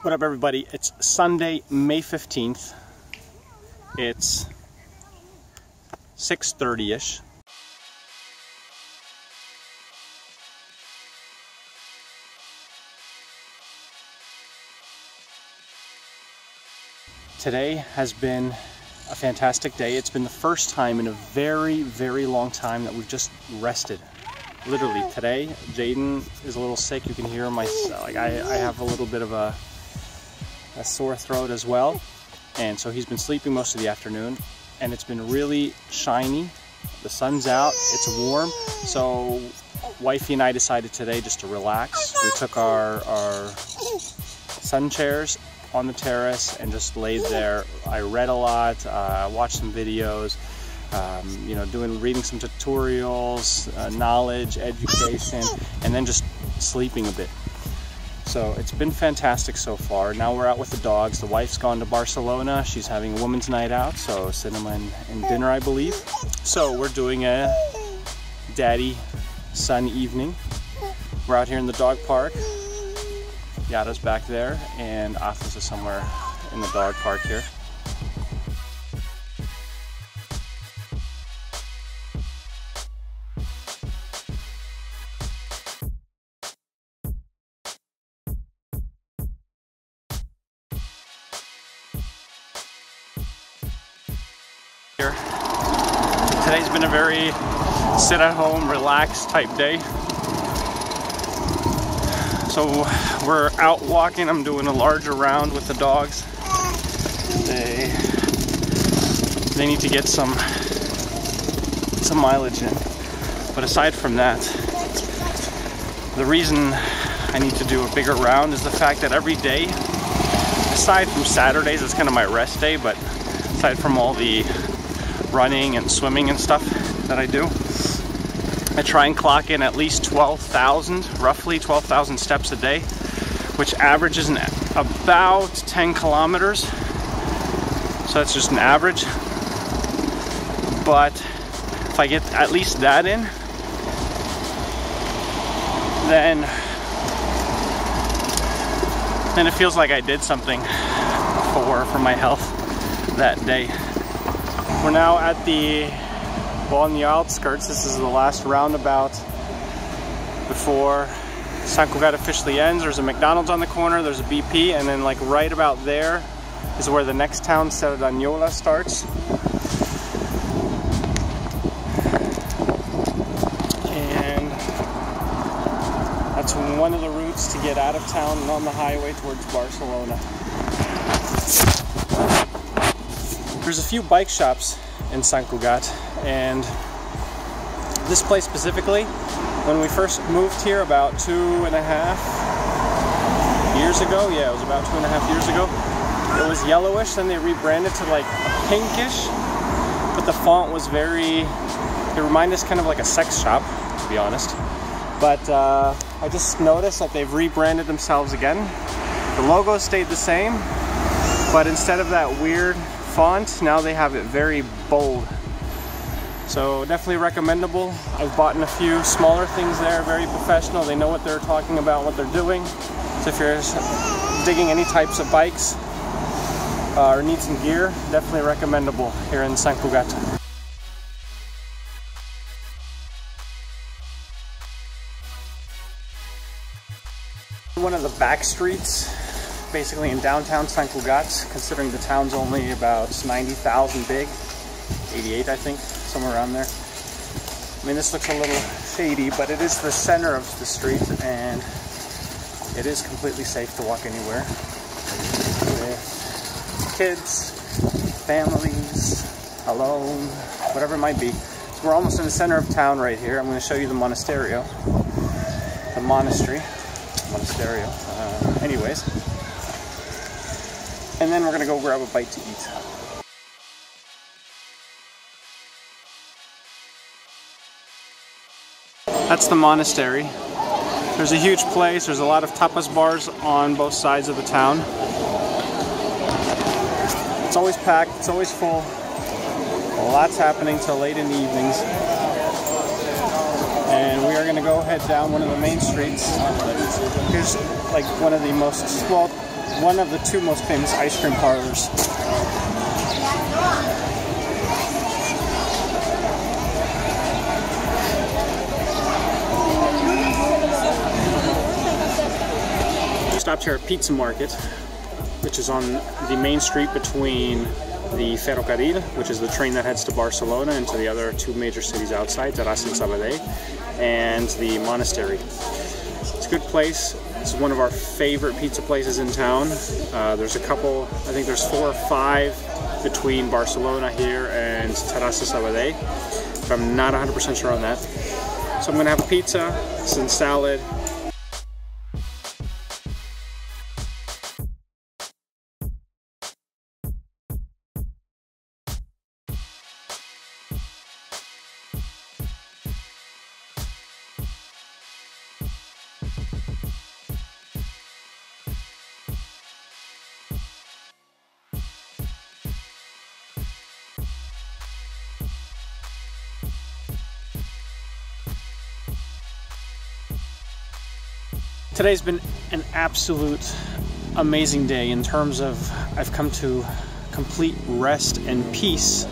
What up, everybody? It's Sunday, May 15th. It's 6:30-ish. Today has been a fantastic day. It's been the first time in a very, very long time that we've just rested. Literally today, Jaden is a little sick. You can hear my, I have a little bit of a sore throat as well. And so he's been sleeping most of the afternoon, and it's been really shiny. The sun's out, it's warm. So wifey and I decided today just to relax. We took our sun chairs on the terrace and just laid there. I read a lot, watched some videos, you know, reading some tutorials, knowledge, education, and then just sleeping a bit. So it's been fantastic so far. Now we're out with the dogs. The wife's gone to Barcelona. She's having a women's night out, so cinema and dinner, I believe. So we're doing a daddy-son evening. We're out here in the dog park. Yada's back there, and Athos is somewhere in the dog park here. Today's been a very sit-at-home, relaxed type day. So we're out walking. I'm doing a larger round with the dogs. They need to get some mileage in. But aside from that, the reason I need to do a bigger round is the fact that every day, aside from Saturdays, it's kind of my rest day, but aside from all the running and swimming and stuff that I do, I try and clock in at least 12,000, roughly 12,000 steps a day, which averages about 10 kilometers. So that's just an average. But if I get at least that in, then it feels like I did something for my health that day. We're now at on the outskirts. This is the last roundabout before Sant Cugat officially ends. There's a McDonald's on the corner, there's a BP, and then like right about there is where the next town, Cerdanyola, starts. And that's one of the routes to get out of town and on the highway towards Barcelona. There's a few bike shops in Sant Cugat, and this place specifically, when we first moved here about 2.5 years ago, yeah, it was about 2.5 years ago, it was yellowish, then they rebranded to like a pinkish, but the font was it reminded us kind of like a sex shop, to be honest. But I just noticed that they've rebranded themselves again. The logo stayed the same, but instead of that weird font, now they have it very bold. So definitely recommendable. I've bought a few smaller things there, very professional. They know what they're talking about, what they're doing. So if you're digging any types of bikes or need some gear, definitely recommendable here in Sant Cugat. One of the back streets, basically in downtown Sant Cugat, considering the town's only about 90,000 big, 88 I think, somewhere around there. I mean, this looks a little shady, but it is the center of the street, and it is completely safe to walk anywhere with kids, families, alone, whatever it might be. So we're almost in the center of town right here. I'm going to show you the monasterio, anyways. And then we're gonna go grab a bite to eat. That's the monastery. There's a huge place. There's a lot of tapas bars on both sides of the town. It's always packed, it's always full. Lots happening till late in the evenings. And we are going to go head down one of the main streets. Here's like one of the most, well, one of the two most famous ice cream parlors. Stopped here at Pizza Market, which is on the main street between the Ferrocarril, which is the train that heads to Barcelona and to the other two major cities outside, Terrassa and Sabadell, and the monastery. It's a good place. It's one of our favorite pizza places in town. There's a couple, I think there's 4 or 5 between Barcelona here and Terrassa Sabadell, but I'm not 100% sure on that. So I'm gonna have a pizza, some salad. Today's been an absolute amazing day in terms of I've come to complete rest and peace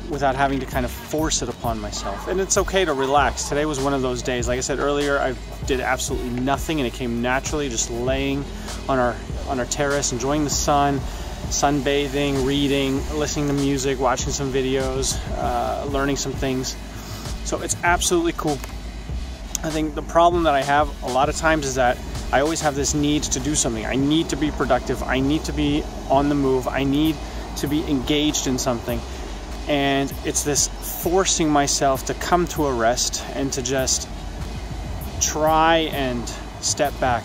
without having to kind of force it upon myself. And it's okay to relax. Today was one of those days. Like I said earlier, I did absolutely nothing and it came naturally, just laying on our terrace, enjoying the sun, sunbathing, reading, listening to music, watching some videos, learning some things. So it's absolutely cool. I think the problem that I have a lot of times is that I always have this need to do something. I need to be productive. I need to be on the move. I need to be engaged in something. And it's this forcing myself to come to a rest and to just try and step back,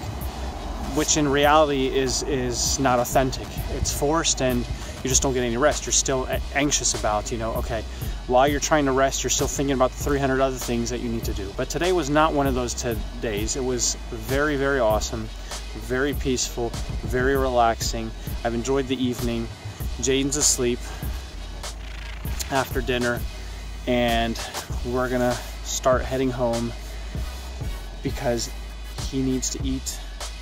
which in reality is not authentic. It's forced and you just don't get any rest. You're still anxious about, okay, while you're trying to rest, you're still thinking about the 300 other things that you need to do. But today was not one of those days. It was very, very awesome, very peaceful, very relaxing. I've enjoyed the evening. Jaden's asleep after dinner, and we're gonna start heading home because he needs to eat,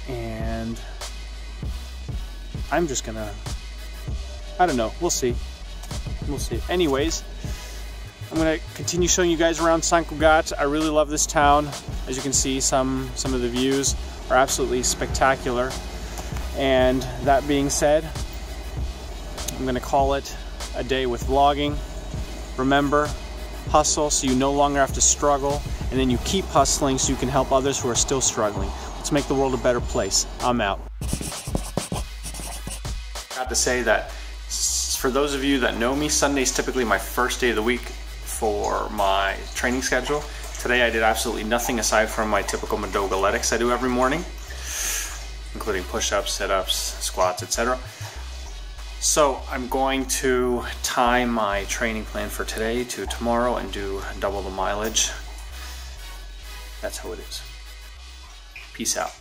and I'm just gonna, I don't know, we'll see. We'll see. Anyways, I'm gonna continue showing you guys around Sant Cugat. I really love this town. As you can see, some of the views are absolutely spectacular. And that being said, I'm gonna call it a day with vlogging. Remember, hustle so you no longer have to struggle, and then you keep hustling so you can help others who are still struggling. Let's make the world a better place. I'm out. I have to say that for those of you that know me, Sunday's typically my first day of the week for my training schedule. Today I did absolutely nothing aside from my typical Madogoletics I do every morning, including push-ups, sit-ups, squats, etc. So I'm going to tie my training plan for today to tomorrow and do double the mileage. That's how it is. Peace out.